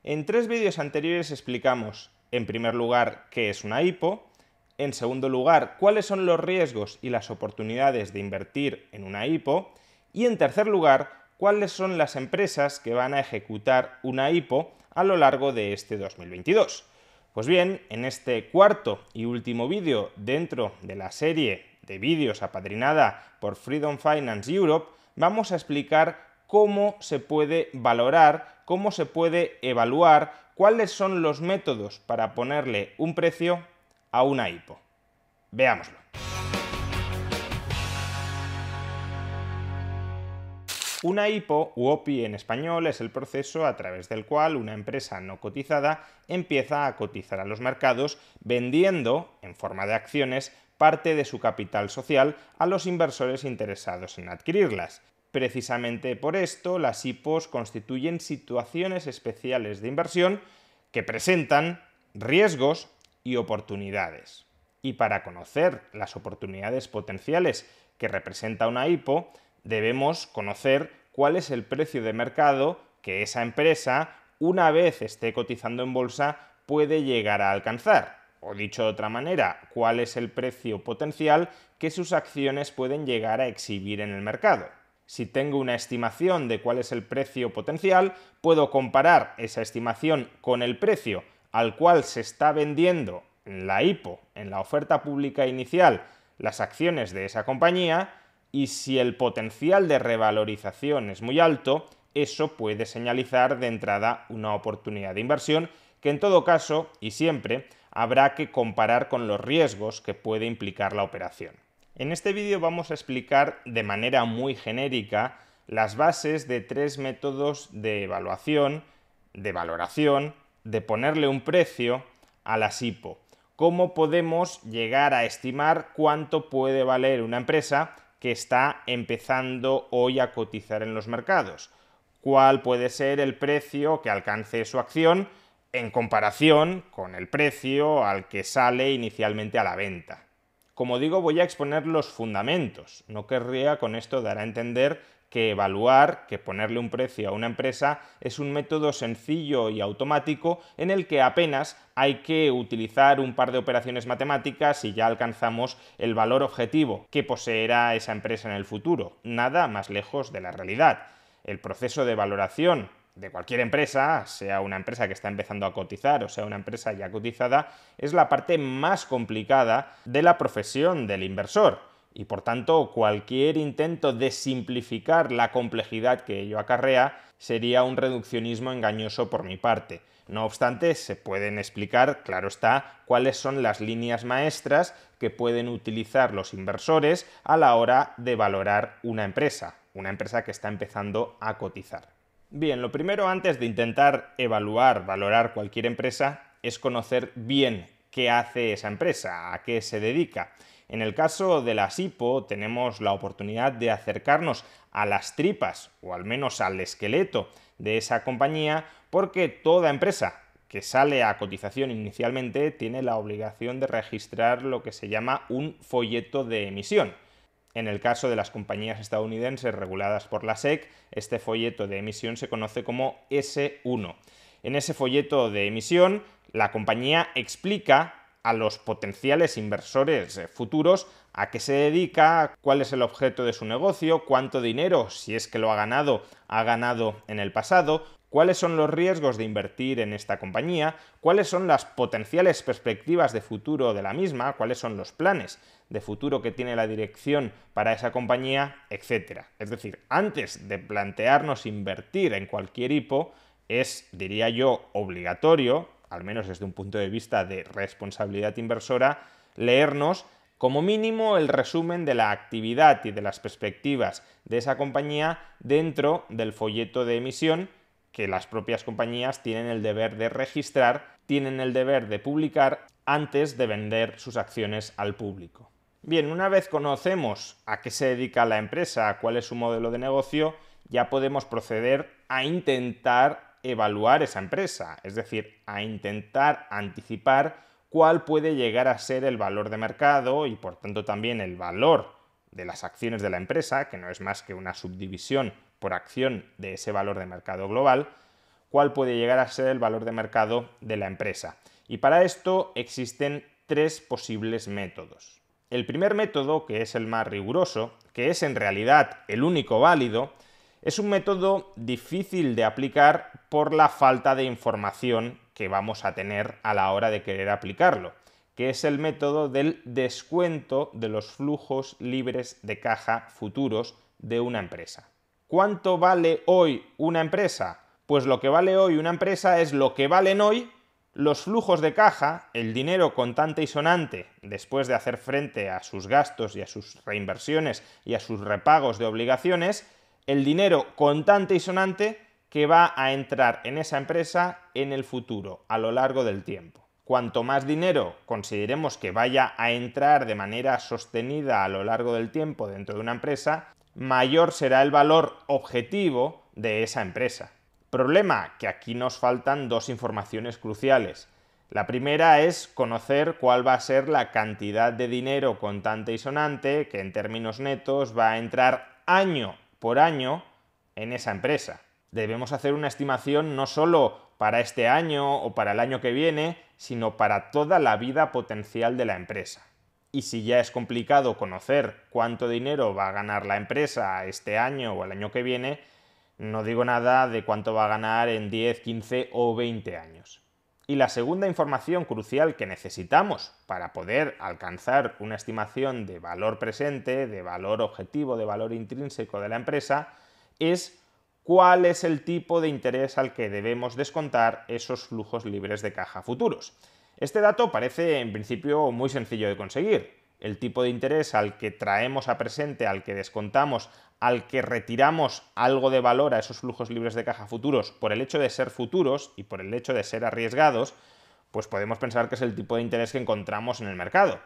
En 3 vídeos anteriores explicamos, en primer lugar, qué es una IPO, en segundo lugar, cuáles son los riesgos y las oportunidades de invertir en una IPO, y en tercer lugar, cuáles son las empresas que van a ejecutar una IPO a lo largo de este 2022. Pues bien, en este cuarto y último vídeo dentro de la serie de vídeos apadrinada por Freedom Finance Europe, vamos a explicar cómo se puede valorar, cómo se puede evaluar, cuáles son los métodos para ponerle un precio a una IPO. Veámoslo. Una IPO u OPI en español es el proceso a través del cual una empresa no cotizada empieza a cotizar a los mercados vendiendo, en forma de acciones, parte de su capital social a los inversores interesados en adquirirlas. Precisamente por esto, las IPOs constituyen situaciones especiales de inversión que presentan riesgos y oportunidades. Y para conocer las oportunidades potenciales que representa una IPO, debemos conocer cuál es el precio de mercado que esa empresa, una vez esté cotizando en bolsa, puede llegar a alcanzar. O dicho de otra manera, cuál es el precio potencial que sus acciones pueden llegar a exhibir en el mercado. Si tengo una estimación de cuál es el precio potencial, puedo comparar esa estimación con el precio al cual se está vendiendo en la IPO, en la oferta pública inicial, las acciones de esa compañía, y si el potencial de revalorización es muy alto, eso puede señalizar de entrada una oportunidad de inversión que en todo caso, y siempre, habrá que comparar con los riesgos que puede implicar la operación. En este vídeo vamos a explicar de manera muy genérica las bases de 3 métodos de evaluación, de valoración, de ponerle un precio a las IPO. Cómo podemos llegar a estimar cuánto puede valer una empresa que está empezando hoy a cotizar en los mercados. ¿Cuál puede ser el precio que alcance su acción en comparación con el precio al que sale inicialmente a la venta? Como digo, voy a exponer los fundamentos. No querría con esto dar a entender que evaluar, que ponerle un precio a una empresa es un método sencillo y automático en el que apenas hay que utilizar un par de operaciones matemáticas y ya alcanzamos el valor objetivo que poseerá esa empresa en el futuro. Nada más lejos de la realidad. El proceso de valoración de cualquier empresa, sea una empresa que está empezando a cotizar o sea una empresa ya cotizada, es la parte más complicada de la profesión del inversor. Y por tanto, cualquier intento de simplificar la complejidad que ello acarrea sería un reduccionismo engañoso por mi parte. No obstante, se pueden explicar, claro está, cuáles son las líneas maestras que pueden utilizar los inversores a la hora de valorar una empresa que está empezando a cotizar. Bien, lo primero antes de intentar evaluar, valorar cualquier empresa es conocer bien qué hace esa empresa, a qué se dedica. En el caso de las IPO tenemos la oportunidad de acercarnos a las tripas, o al menos al esqueleto de esa compañía, porque toda empresa que sale a cotización inicialmente tiene la obligación de registrar lo que se llama un folleto de emisión. En el caso de las compañías estadounidenses reguladas por la SEC, este folleto de emisión se conoce como S1. En ese folleto de emisión, la compañía explica a los potenciales inversores futuros a qué se dedica, cuál es el objeto de su negocio, cuánto dinero, si es que lo ha ganado en el pasado, cuáles son los riesgos de invertir en esta compañía, cuáles son las potenciales perspectivas de futuro de la misma, cuáles son los planes de futuro que tiene la dirección para esa compañía, etc. Es decir, antes de plantearnos invertir en cualquier IPO, es, diría yo, obligatorio, al menos desde un punto de vista de responsabilidad inversora, leernos como mínimo el resumen de la actividad y de las perspectivas de esa compañía dentro del folleto de emisión que las propias compañías tienen el deber de registrar, tienen el deber de publicar antes de vender sus acciones al público. Bien, una vez conocemos a qué se dedica la empresa, cuál es su modelo de negocio, ya podemos proceder a intentar evaluar esa empresa, es decir, a intentar anticipar cuál puede llegar a ser el valor de mercado y por tanto también el valor de las acciones de la empresa, que no es más que una subdivisión por acción de ese valor de mercado global, cuál puede llegar a ser el valor de mercado de la empresa. Y para esto existen tres posibles métodos. El primer método, que es el más riguroso, que es en realidad el único válido, es un método difícil de aplicar por la falta de información que vamos a tener a la hora de querer aplicarlo, que es el método del descuento de los flujos libres de caja futuros de una empresa. ¿Cuánto vale hoy una empresa? Pues lo que vale hoy una empresa es lo que valen hoy los flujos de caja, el dinero contante y sonante, después de hacer frente a sus gastos y a sus reinversiones y a sus repagos de obligaciones, el dinero contante y sonante que va a entrar en esa empresa en el futuro, a lo largo del tiempo. Cuanto más dinero consideremos que vaya a entrar de manera sostenida a lo largo del tiempo dentro de una empresa, mayor será el valor objetivo de esa empresa. Problema, que aquí nos faltan dos informaciones cruciales. La primera es conocer cuál va a ser la cantidad de dinero contante y sonante que en términos netos va a entrar año por año en esa empresa. Debemos hacer una estimación no solo para este año o para el año que viene, sino para toda la vida potencial de la empresa. Y si ya es complicado conocer cuánto dinero va a ganar la empresa este año o el año que viene, no digo nada de cuánto va a ganar en 10, 15 o 20 años. Y la segunda información crucial que necesitamos para poder alcanzar una estimación de valor presente, de valor objetivo, de valor intrínseco de la empresa, es cuál es el tipo de interés al que debemos descontar esos flujos libres de caja futuros. Este dato parece en principio muy sencillo de conseguir. El tipo de interés al que traemos a presente, al que descontamos, al que retiramos algo de valor a esos flujos libres de caja futuros por el hecho de ser futuros y por el hecho de ser arriesgados, pues podemos pensar que es el tipo de interés que encontramos en el mercado.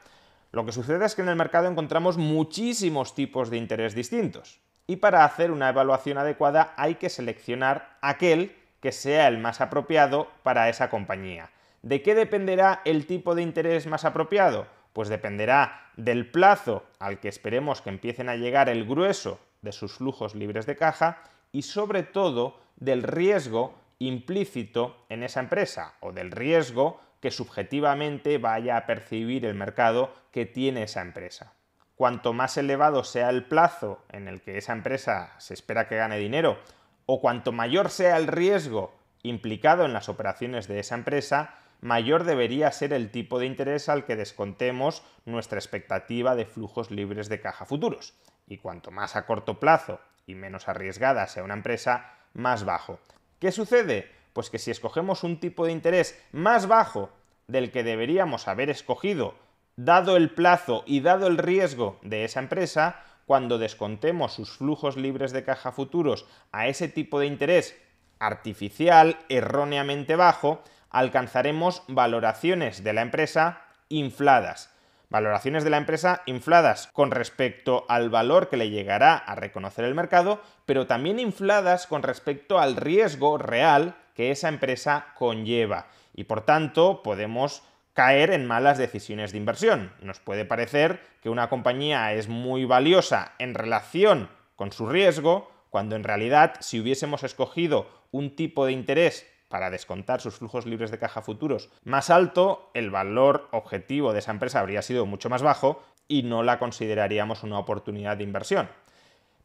Lo que sucede es que en el mercado encontramos muchísimos tipos de interés distintos. Y para hacer una evaluación adecuada hay que seleccionar aquel que sea el más apropiado para esa compañía. ¿De qué dependerá el tipo de interés más apropiado? Pues dependerá del plazo al que esperemos que empiecen a llegar el grueso de sus flujos libres de caja y sobre todo del riesgo implícito en esa empresa o del riesgo que subjetivamente vaya a percibir el mercado que tiene esa empresa. Cuanto más elevado sea el plazo en el que esa empresa se espera que gane dinero o cuanto mayor sea el riesgo implicado en las operaciones de esa empresa, mayor debería ser el tipo de interés al que descontemos nuestra expectativa de flujos libres de caja futuros. Y cuanto más a corto plazo y menos arriesgada sea una empresa, más bajo. ¿Qué sucede? Pues que si escogemos un tipo de interés más bajo del que deberíamos haber escogido, dado el plazo y dado el riesgo de esa empresa, cuando descontemos sus flujos libres de caja futuros a ese tipo de interés artificial, erróneamente bajo, alcanzaremos valoraciones de la empresa infladas. Valoraciones de la empresa infladas con respecto al valor que le llegará a reconocer el mercado, pero también infladas con respecto al riesgo real que esa empresa conlleva. Y por tanto podemos caer en malas decisiones de inversión. Nos puede parecer que una compañía es muy valiosa en relación con su riesgo, cuando en realidad si hubiésemos escogido un tipo de interés para descontar sus flujos libres de caja futuros más alto, el valor objetivo de esa empresa habría sido mucho más bajo y no la consideraríamos una oportunidad de inversión.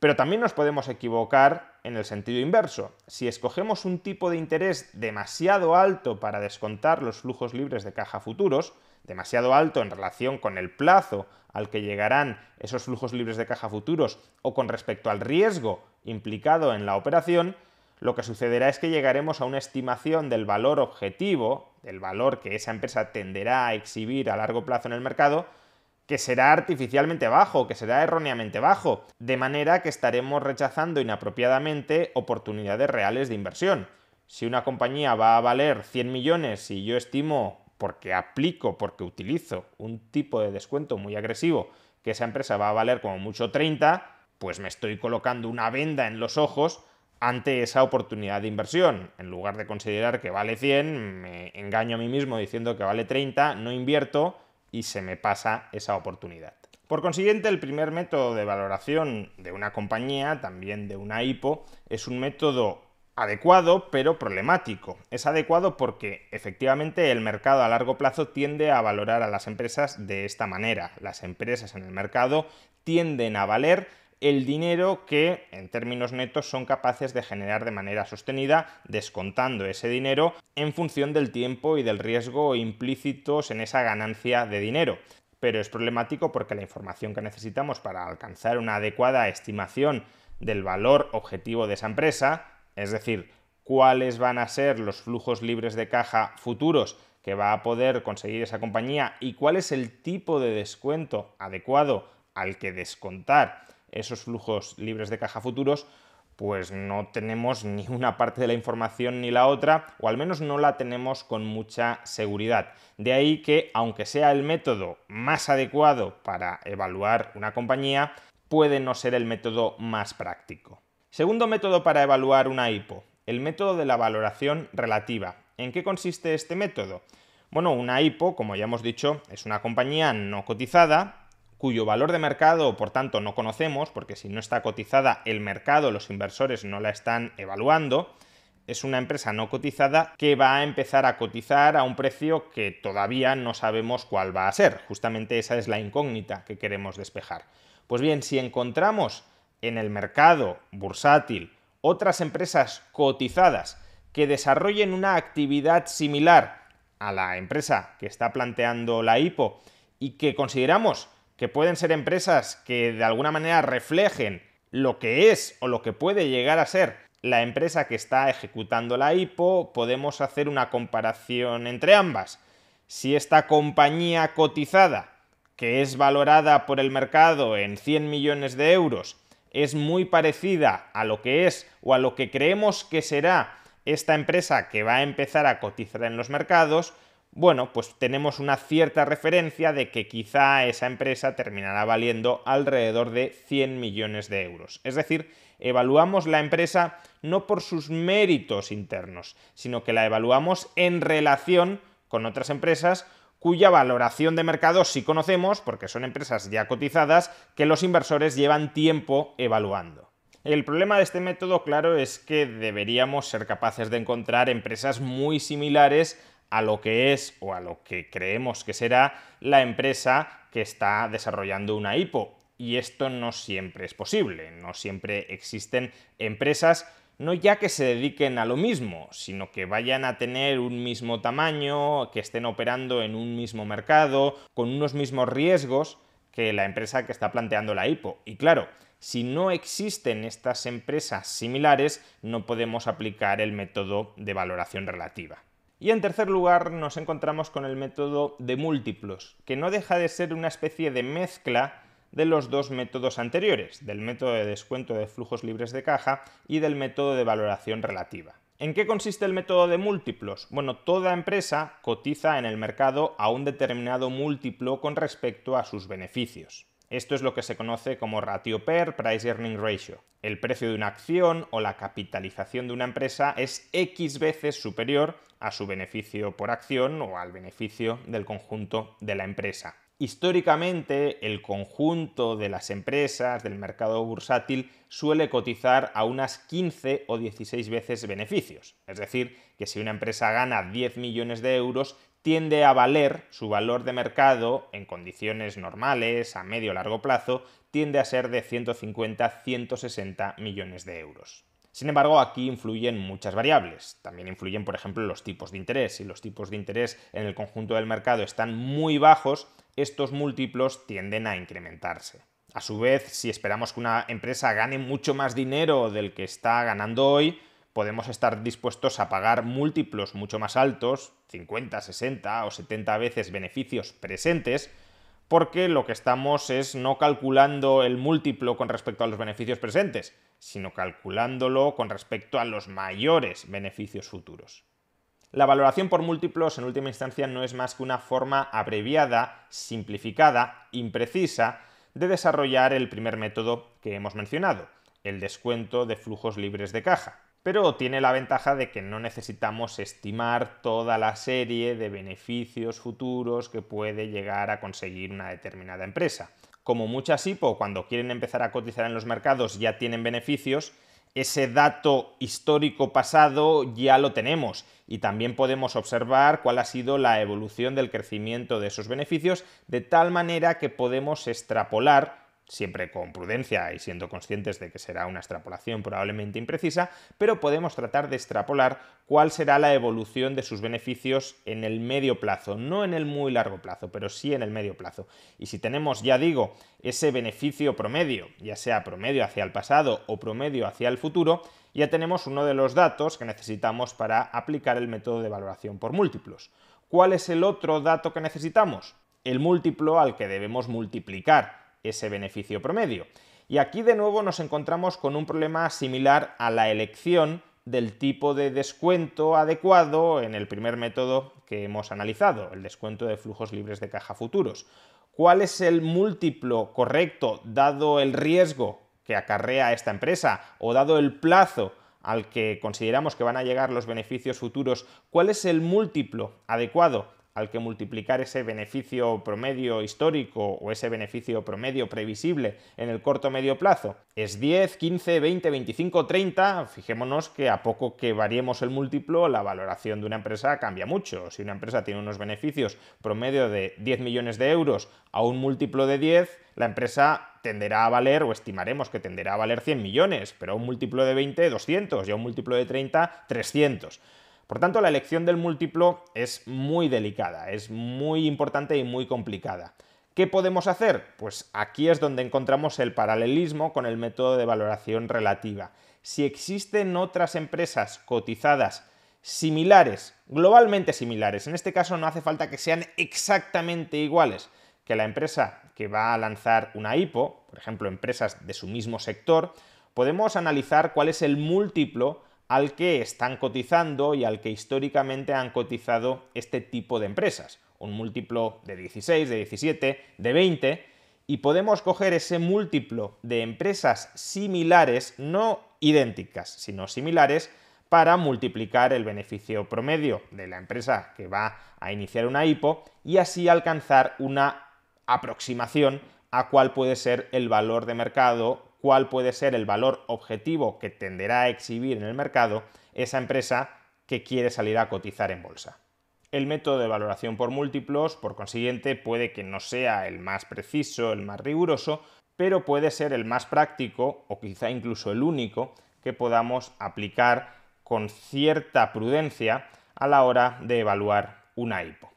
Pero también nos podemos equivocar en el sentido inverso. Si escogemos un tipo de interés demasiado alto para descontar los flujos libres de caja futuros, demasiado alto en relación con el plazo al que llegarán esos flujos libres de caja futuros o con respecto al riesgo implicado en la operación, lo que sucederá es que llegaremos a una estimación del valor objetivo, del valor que esa empresa tenderá a exhibir a largo plazo en el mercado, que será artificialmente bajo, que será erróneamente bajo, de manera que estaremos rechazando inapropiadamente oportunidades reales de inversión. Si una compañía va a valer 100 millones y yo estimo, porque utilizo un tipo de descuento muy agresivo, que esa empresa va a valer como mucho 30, pues me estoy colocando una venda en los ojos ante esa oportunidad de inversión. En lugar de considerar que vale 100, me engaño a mí mismo diciendo que vale 30, no invierto y se me pasa esa oportunidad. Por consiguiente, el primer método de valoración de una compañía, también de una IPO, es un método adecuado, pero problemático. Es adecuado porque efectivamente el mercado a largo plazo tiende a valorar a las empresas de esta manera. Las empresas en el mercado tienden a valer el dinero que en términos netos son capaces de generar de manera sostenida, descontando ese dinero en función del tiempo y del riesgo implícitos en esa ganancia de dinero. Pero es problemático porque la información que necesitamos para alcanzar una adecuada estimación del valor objetivo de esa empresa, es decir, cuáles van a ser los flujos libres de caja futuros que va a poder conseguir esa compañía y cuál es el tipo de descuento adecuado al que descontar esos flujos libres de caja futuros, pues no tenemos ni una parte de la información ni la otra, o al menos no la tenemos con mucha seguridad. De ahí que, aunque sea el método más adecuado para evaluar una compañía, puede no ser el método más práctico. Segundo método para evaluar una IPO, el método de la valoración relativa. ¿En qué consiste este método? Bueno, una IPO, como ya hemos dicho, es una compañía no cotizada, cuyo valor de mercado, por tanto, no conocemos, porque si no está cotizada, el mercado, los inversores no la están evaluando. Es una empresa no cotizada que va a empezar a cotizar a un precio que todavía no sabemos cuál va a ser. Justamente esa es la incógnita que queremos despejar. Pues bien, si encontramos en el mercado bursátil otras empresas cotizadas que desarrollen una actividad similar a la empresa que está planteando la IPO y que consideramos que pueden ser empresas que de alguna manera reflejen lo que es o lo que puede llegar a ser la empresa que está ejecutando la IPO, podemos hacer una comparación entre ambas. Si esta compañía cotizada, que es valorada por el mercado en 100 millones de euros, es muy parecida a lo que es o a lo que creemos que será esta empresa que va a empezar a cotizar en los mercados, bueno, pues tenemos una cierta referencia de que quizá esa empresa terminará valiendo alrededor de 100 millones de euros. Es decir, evaluamos la empresa no por sus méritos internos, sino que la evaluamos en relación con otras empresas cuya valoración de mercado sí conocemos, porque son empresas ya cotizadas, que los inversores llevan tiempo evaluando. El problema de este método, claro, es que deberíamos ser capaces de encontrar empresas muy similares a lo que es o a lo que creemos que será la empresa que está desarrollando una IPO. Y esto no siempre es posible, no siempre existen empresas no ya que se dediquen a lo mismo, sino que vayan a tener un mismo tamaño, que estén operando en un mismo mercado, con unos mismos riesgos que la empresa que está planteando la IPO. Y claro, si no existen estas empresas similares, no podemos aplicar el método de valoración relativa. Y en tercer lugar nos encontramos con el método de múltiplos, que no deja de ser una especie de mezcla de los dos métodos anteriores, del método de descuento de flujos libres de caja y del método de valoración relativa. ¿En qué consiste el método de múltiplos? Bueno, toda empresa cotiza en el mercado a un determinado múltiplo con respecto a sus beneficios. Esto es lo que se conoce como ratio PER, Price Earning Ratio. El precio de una acción o la capitalización de una empresa es X veces superior a su beneficio por acción o al beneficio del conjunto de la empresa. Históricamente, el conjunto de las empresas del mercado bursátil suele cotizar a unas 15 o 16 veces beneficios. Es decir, que si una empresa gana 10 millones de euros, tiende a valer su valor de mercado en condiciones normales, a medio o largo plazo, tiende a ser de 150-160 millones de euros. Sin embargo, aquí influyen muchas variables. También influyen, por ejemplo, los tipos de interés. Si los tipos de interés en el conjunto del mercado están muy bajos, estos múltiplos tienden a incrementarse. A su vez, si esperamos que una empresa gane mucho más dinero del que está ganando hoy, podemos estar dispuestos a pagar múltiplos mucho más altos, 50, 60 o 70 veces beneficios presentes, porque lo que estamos es no calculando el múltiplo con respecto a los beneficios presentes, sino calculándolo con respecto a los mayores beneficios futuros. La valoración por múltiplos en última instancia no es más que una forma abreviada, simplificada, imprecisa de desarrollar el primer método que hemos mencionado, el descuento de flujos libres de caja. Pero tiene la ventaja de que no necesitamos estimar toda la serie de beneficios futuros que puede llegar a conseguir una determinada empresa. Como muchas IPO, cuando quieren empezar a cotizar en los mercados ya tienen beneficios, ese dato histórico pasado ya lo tenemos y también podemos observar cuál ha sido la evolución del crecimiento de esos beneficios, de tal manera que podemos extrapolar, siempre con prudencia y siendo conscientes de que será una extrapolación probablemente imprecisa, pero podemos tratar de extrapolar cuál será la evolución de sus beneficios en el medio plazo, no en el muy largo plazo, pero sí en el medio plazo. Y si tenemos, ya digo, ese beneficio promedio, ya sea promedio hacia el pasado o promedio hacia el futuro, ya tenemos uno de los datos que necesitamos para aplicar el método de valoración por múltiplos. ¿Cuál es el otro dato que necesitamos? El múltiplo al que debemos multiplicar ese beneficio promedio. Y aquí de nuevo nos encontramos con un problema similar a la elección del tipo de descuento adecuado en el primer método que hemos analizado, el descuento de flujos libres de caja futuros. ¿Cuál es el múltiplo correcto dado el riesgo que acarrea esta empresa o dado el plazo al que consideramos que van a llegar los beneficios futuros? ¿Cuál es el múltiplo adecuado al que multiplicar ese beneficio promedio histórico o ese beneficio promedio previsible en el corto medio plazo? ¿Es 10, 15, 20, 25, 30? Fijémonos que a poco que variemos el múltiplo, la valoración de una empresa cambia mucho. Si una empresa tiene unos beneficios promedio de 10 millones de euros a un múltiplo de 10, la empresa tenderá a valer, o estimaremos que tenderá a valer 100 millones, pero a un múltiplo de 20, 200, y a un múltiplo de 30, 300. Por tanto, la elección del múltiplo es muy delicada, es muy importante y muy complicada. ¿Qué podemos hacer? Pues aquí es donde encontramos el paralelismo con el método de valoración relativa. Si existen otras empresas cotizadas similares, globalmente similares, en este caso no hace falta que sean exactamente iguales que la empresa que va a lanzar una IPO, por ejemplo, empresas de su mismo sector, podemos analizar cuál es el múltiplo al que están cotizando y al que históricamente han cotizado este tipo de empresas. Un múltiplo de 16, de 17, de 20, y podemos coger ese múltiplo de empresas similares, no idénticas, sino similares, para multiplicar el beneficio promedio de la empresa que va a iniciar una IPO y así alcanzar una aproximación a cuál puede ser el valor de mercado, cuál puede ser el valor objetivo que tenderá a exhibir en el mercado esa empresa que quiere salir a cotizar en bolsa. El método de valoración por múltiplos, por consiguiente, puede que no sea el más preciso, el más riguroso, pero puede ser el más práctico o quizá incluso el único que podamos aplicar con cierta prudencia a la hora de evaluar una IPO.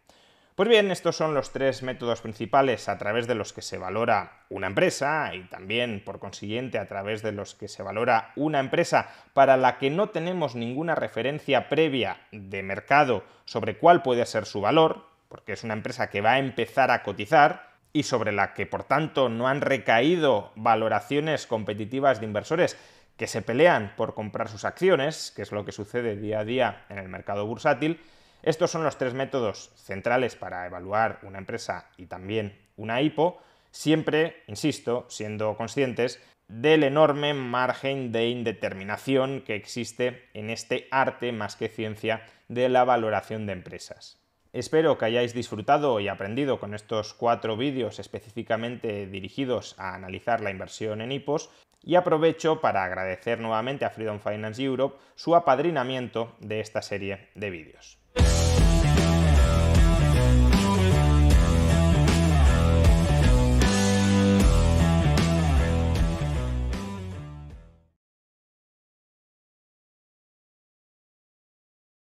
Pues bien, estos son los tres métodos principales a través de los que se valora una empresa y también, por consiguiente, a través de los que se valora una empresa para la que no tenemos ninguna referencia previa de mercado sobre cuál puede ser su valor, porque es una empresa que va a empezar a cotizar y sobre la que, por tanto, no han recaído valoraciones competitivas de inversores que se pelean por comprar sus acciones, que es lo que sucede día a día en el mercado bursátil. Estos son los tres métodos centrales para evaluar una empresa y también una IPO, siempre, insisto, siendo conscientes del enorme margen de indeterminación que existe en este arte más que ciencia de la valoración de empresas. Espero que hayáis disfrutado y aprendido con estos 4 vídeos específicamente dirigidos a analizar la inversión en IPOs y aprovecho para agradecer nuevamente a Freedom Finance Europe su apadrinamiento de esta serie de vídeos.